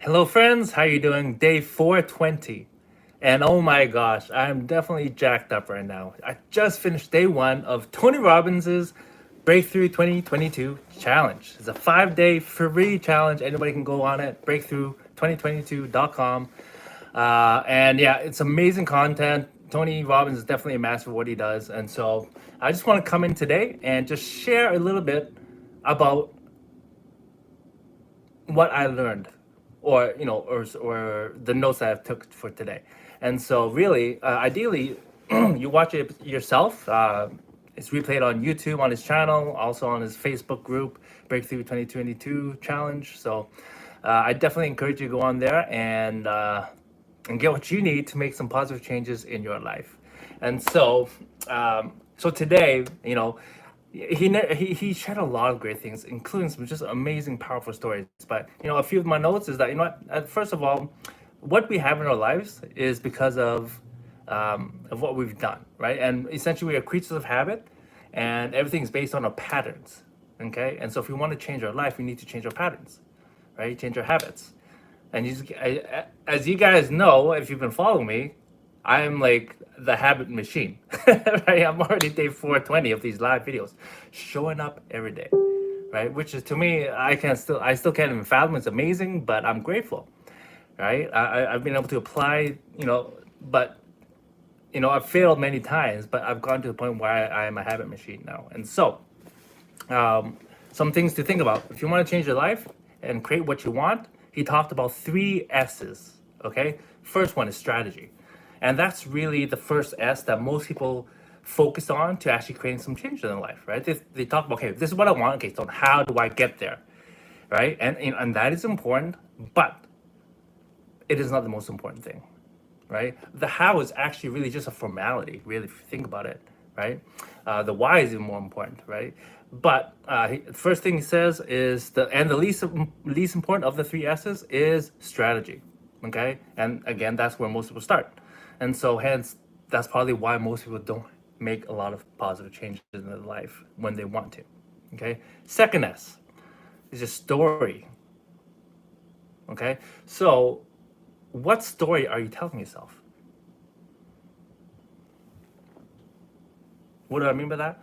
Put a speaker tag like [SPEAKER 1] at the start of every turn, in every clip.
[SPEAKER 1] Hello, friends. How you doing? Day 420. And oh my gosh, I'm definitely jacked up right now. I just finished day one of Tony Robbins's Breakthrough 2022 challenge. It's a 5-day free challenge. Anybody can go on it. Breakthrough2022.com. And yeah, it's amazing content. Tony Robbins is definitely a master of what he does. And so I just want to come in today and just share a little bit about what I learned, or or the notes that I took for today. And so, really, ideally, you watch it yourself. It's replayed on YouTube on his channel, also on his Facebook group, Breakthrough 2022 Challenge. So, I definitely encourage you to go on there and get what you need to make some positive changes in your life. And so, so today, he shared a lot of great things, including some just amazing, powerful stories. But a few of my notes is that first of all, what we have in our lives is because of what we've done, right? And essentially, we are creatures of habit, and everything is based on our patterns. Okay, and so if we want to change our life, we need to change our patterns, right? Change our habits. And as you guys know, if you've been following me, I'm like the habit machine, right? I'm already day 420 of these live videos, showing up every day, right? Which is, to me, I still can't even fathom. It's amazing, but I'm grateful, right? I've been able to apply, but I've failed many times, but I've gone to the point where I am a habit machine now. And so, some things to think about. If you want to change your life and create what you want, he talked about 3 S's, okay? First one is strategy. And that's really the first S that most people focus on to actually creating some change in their life, right? They talk about, okay, this is what I want. Okay, so how do I get there, right? And that is important, but it is not the most important thing, right? The how is actually really just a formality, really, if you think about it, right? The why is even more important, right? But first thing he says is the least important of the 3 S's is strategy, okay? And again, that's where most people start. And so hence, that's probably why most people don't make a lot of positive changes in their life when they want to, okay? Second S is just story, okay? So what story are you telling yourself? What do I mean by that?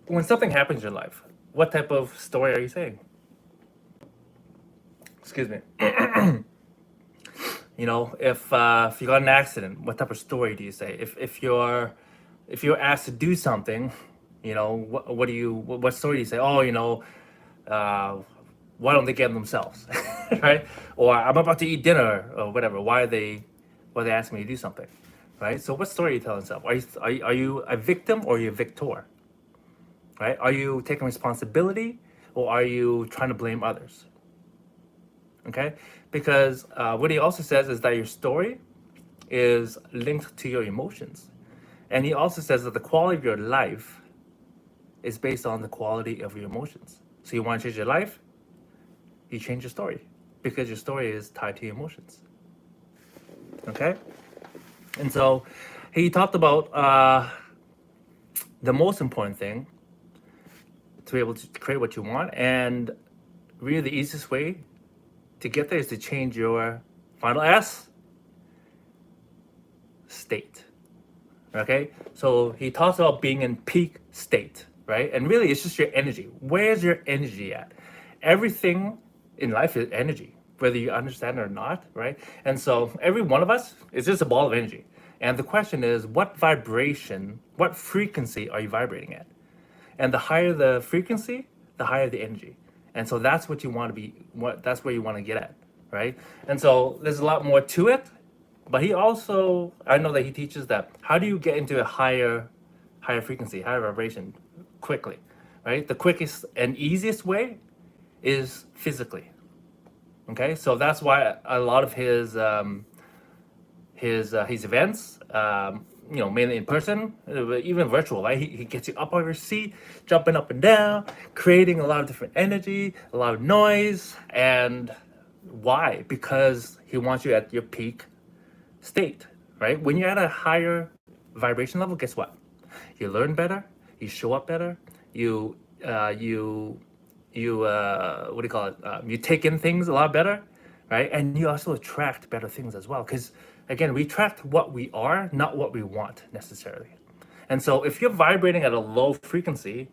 [SPEAKER 1] When something happens in your life, what type of story are you saying? Excuse me. If you got in an accident, what type of story do you say? If you're asked to do something, what story do you say? Oh, uh, why don't they get them themselves, right? Or I'm about to eat dinner or whatever. Why they asking me to do something, right? So what story are you telling yourself? Are you a victim or are you a victor, right? Are you taking responsibility or are you trying to blame others? Okay, because what he also says is that your story is linked to your emotions, and he also says that the quality of your life is based on the quality of your emotions. So you want to change your life, you change your story, because your story is tied to your emotions. Okay, and so he talked about the most important thing to be able to create what you want, and really the easiest way to get there is to change your final S, state. Okay, so he talks about being in peak state, right? And really, it's just your energy. Where's your energy at? Everything in life is energy, whether you understand it or not, right? And so every one of us is just a ball of energy. And the question is, what vibration, what frequency are you vibrating at? And the higher the frequency, the higher the energy. And so that's what you want to be, that's where you want to get at, right? And so there's a lot more to it, but he also, I know that he teaches that how do you get into a higher frequency, higher vibration quickly, right? The quickest and easiest way is physically. Okay, so that's why a lot of his events, mainly in person, even virtual, right? He gets you up on your seat, jumping up and down, creating a lot of different energy, a lot of noise. And why? Because he wants you at your peak state, right? When you're at a higher vibration level, guess what? You learn better, you show up better, you what do you call it? You take in things a lot better, right? And you also attract better things as well. Because again, we attract what we are, not what we want necessarily. And so if you're vibrating at a low frequency,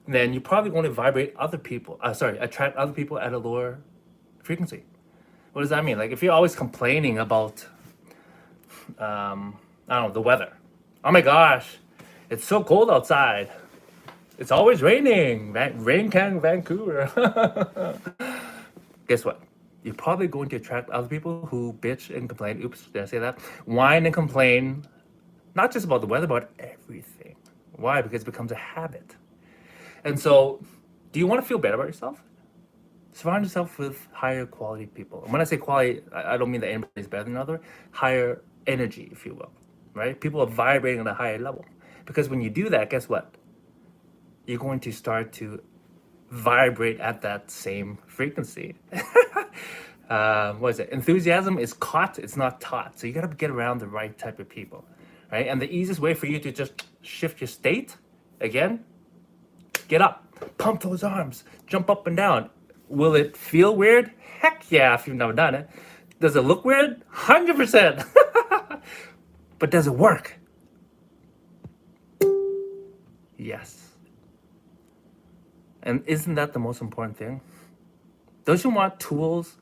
[SPEAKER 1] then you probably want to vibrate other people. Attract other people at a lower frequency. What does that mean? Like if you're always complaining about, I don't know, the weather. Oh my gosh, it's so cold outside. It's always raining. Rain can Vancouver. Guess what? You're probably going to attract other people who bitch and complain. Oops, did I say that? Whine and complain, not just about the weather, but everything. Why? Because it becomes a habit. And so, do you want to feel better about yourself? Surround yourself with higher quality people. And when I say quality, I don't mean that anybody's better than another. Higher energy, if you will, right? People are vibrating at a higher level. Because when you do that, guess what? You're going to start to vibrate at that same frequency. What is it? Enthusiasm is caught, it's not taught. So you got to get around the right type of people, right? And the easiest way for you to just shift your state, again, get up, pump those arms, jump up and down. Will it feel weird? Heck yeah, if you've never done it. Does it look weird? 100%. But does it work? Yes. And isn't that the most important thing? Don't you want tools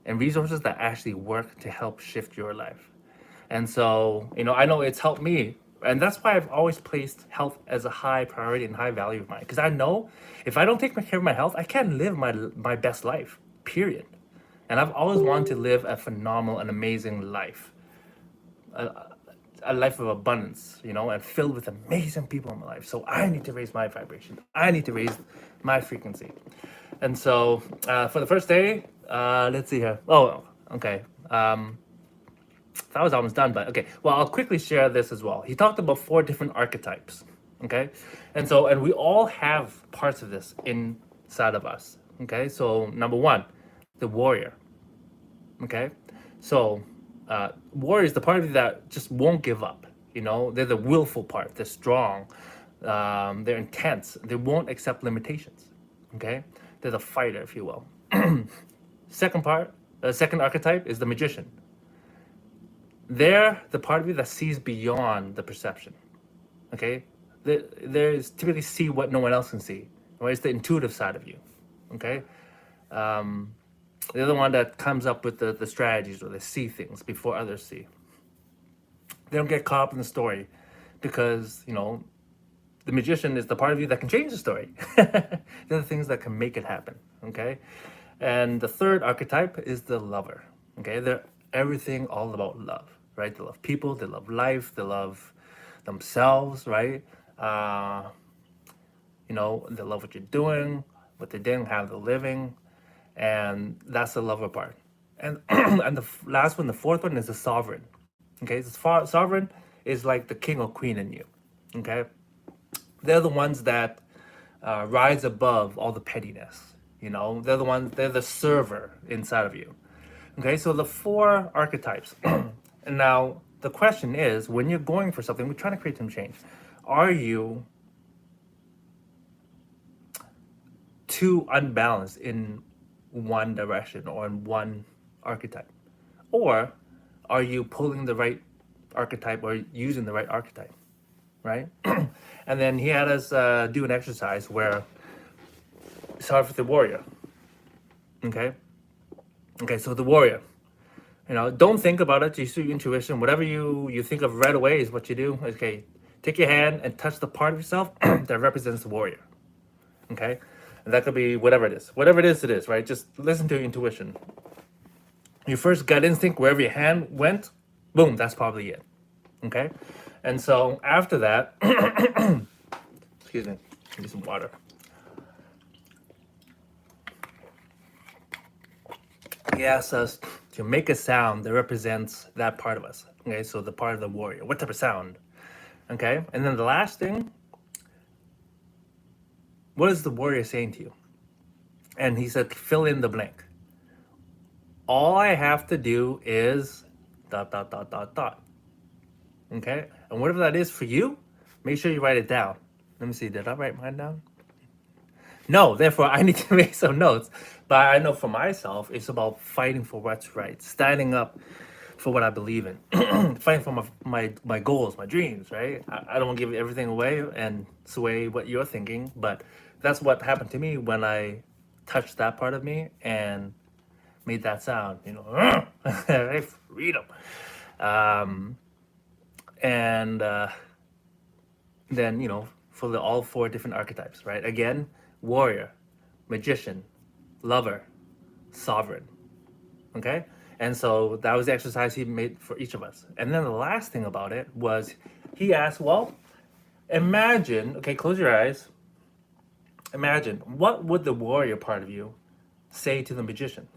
[SPEAKER 1] and resources that actually work to help shift your life? And so, I know it's helped me. And that's why I've always placed health as a high priority and high value of mine. Because I know if I don't take care of my health, I can't live my best life, period. And I've always wanted to live a phenomenal and amazing life. A life of abundance, and filled with amazing people in my life. So I need to raise my vibration. I need to raise my frequency. And so for the first day, let's see here. Oh, okay. That was almost done, but okay. Well, I'll quickly share this as well. He talked about 4 different archetypes, okay? And we all have parts of this inside of us, okay? So number 1, the warrior, okay? So warrior is the part of you that just won't give up, They're the willful part. They're strong. They're intense. They won't accept limitations, okay? They're the fighter, if you will. Second archetype is the magician. They're the part of you that sees beyond the perception, okay? There's typically see what no one else can see, right? It's the intuitive side of you, okay? They're the one that comes up with the strategies, or they see things before others see. They don't get caught up in the story because, the magician is the part of you that can change the story. They're the things that can make it happen, okay? And the third archetype is the lover, okay? They're everything all about love, right? They love people, they love life, they love themselves, right? They love what you're doing, what they're doing, how they're living, and that's the lover part. And and the last one, the fourth one, is the sovereign. Okay, the sovereign is like the king or queen in you. Okay, they're the ones that rise above all the pettiness. They're the server inside of you. Okay, so the 4 archetypes. And now the question is, when you're going for something, we're trying to create some change. Are you too unbalanced in one direction or in one archetype? Or are you pulling the right archetype or using the right archetype, right? And then he had us do an exercise where start with the warrior, okay? Okay, so the warrior, don't think about it, just your intuition. Whatever you think of right away is what you do. Okay, take your hand and touch the part of yourself that represents the warrior, okay? And that could be whatever it is. Whatever it is, right? Just listen to your intuition. Your first gut instinct, wherever your hand went, boom, that's probably it, okay? And so after that, excuse me, I need some water. He asks us to make a sound that represents that part of us. Okay, so the part of the warrior. What type of sound? Okay, and then the last thing, what is the warrior saying to you? And he said, fill in the blank. All I have to do is ... Okay, and whatever that is for you, make sure you write it down. Let me see, did I write mine down? No, therefore I need to make some notes. But I know for myself, it's about fighting for what's right, standing up for what I believe in, fighting for my goals, my dreams, right? I don't want to give everything away and sway what you're thinking, but that's what happened to me when I touched that part of me and made that sound, right? Freedom. Um, and then, for the all four different archetypes, right? Again, warrior, magician, lover, sovereign. Okay? And so that was the exercise he made for each of us. And then the last thing about it was he asked, well, imagine, okay, close your eyes. Imagine, what would the warrior part of you say to the magician?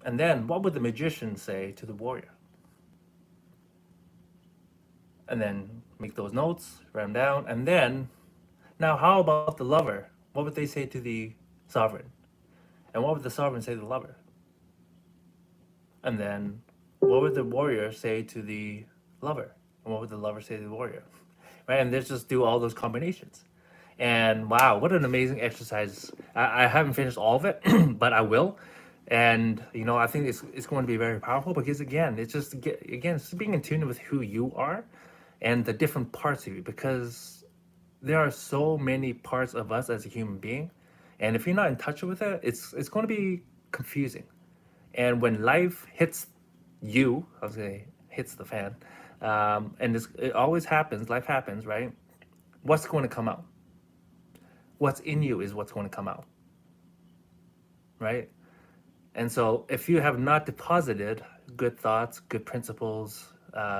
[SPEAKER 1] And then what would the magician say to the warrior? And then make those notes, write them down. And then, now how about the lover? What would they say to the sovereign? And what would the sovereign say to the lover? And then what would the warrior say to the lover? And what would the lover say to the warrior? Right? And let's just do all those combinations. And wow, what an amazing exercise. I haven't finished all of it, but I will. And I think it's going to be very powerful because again, it's just being in tune with who you are and the different parts of you, because there are so many parts of us as a human being. And if you're not in touch with it, it's going to be confusing. And when life hits you, I was say hits the fan, and it always happens, life happens, right? What's going to come out? What's in you is what's going to come out, right? And so if you have not deposited good thoughts, good principles,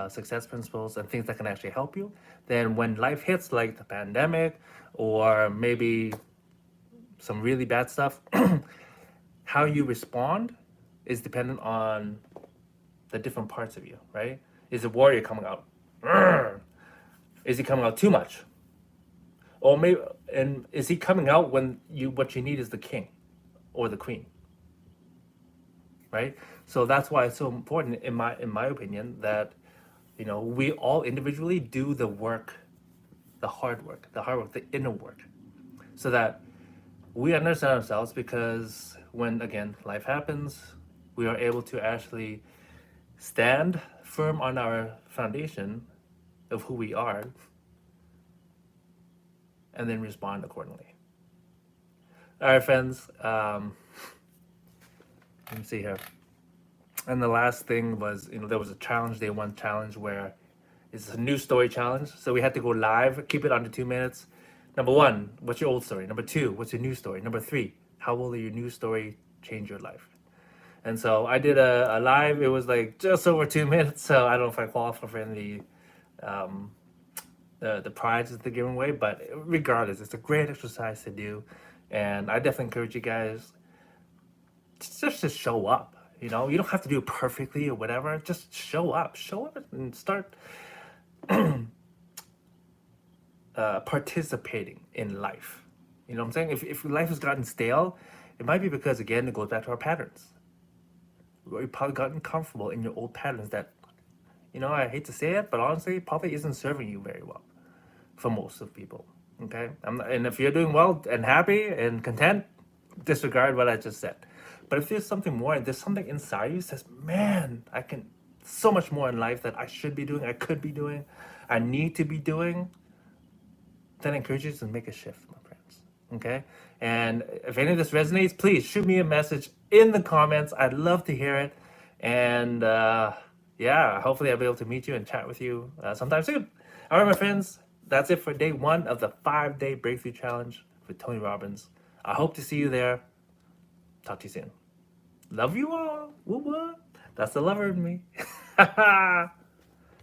[SPEAKER 1] success principles, and things that can actually help you, then when life hits like the pandemic or maybe some really bad stuff, how you respond is dependent on the different parts of you, right? Is the warrior coming out? Is he coming out too much? Or maybe, and is he coming out when what you need is the king or the queen, right? So that's why it's so important, in my opinion, that we all individually do the work, the hard work, the inner work, so that we understand ourselves. Because when again life happens, we are able to actually stand firm on our foundation of who we are and then respond accordingly. All right, friends. Let me see here. And the last thing was, there was a challenge, day one challenge, where it's a new story challenge. So we had to go live, keep it under 2 minutes. Number one, what's your old story? Number two, what's your new story? Number three, how will your new story change your life? And so I did a live. It was like just over 2 minutes. So I don't know if I qualify for any the prizes they're giving away, but regardless, it's a great exercise to do. And I definitely encourage you guys just to show up. You don't have to do it perfectly or whatever. Just show up and start participating in life. You know what I'm saying? If life has gotten stale, it might be because, again, it goes back to our patterns. You've probably gotten comfortable in your old patterns that, I hate to say it, but honestly, probably isn't serving you very well for most of people. Okay? And if you're doing well and happy and content, disregard what I just said. But if there's something more, there's something inside you that says, man, I can so much more in life that I should be doing, I could be doing, I need to be doing, then I encourage you to make a shift, my friends. Okay? And if any of this resonates, please shoot me a message in the comments. I'd love to hear it. And yeah, hopefully I'll be able to meet you and chat with you sometime soon. All right, my friends, that's it for day one of the 5-day breakthrough challenge with Tony Robbins. I hope to see you there. Talk to you soon. Love you all. Woo woo. That's the lover in me.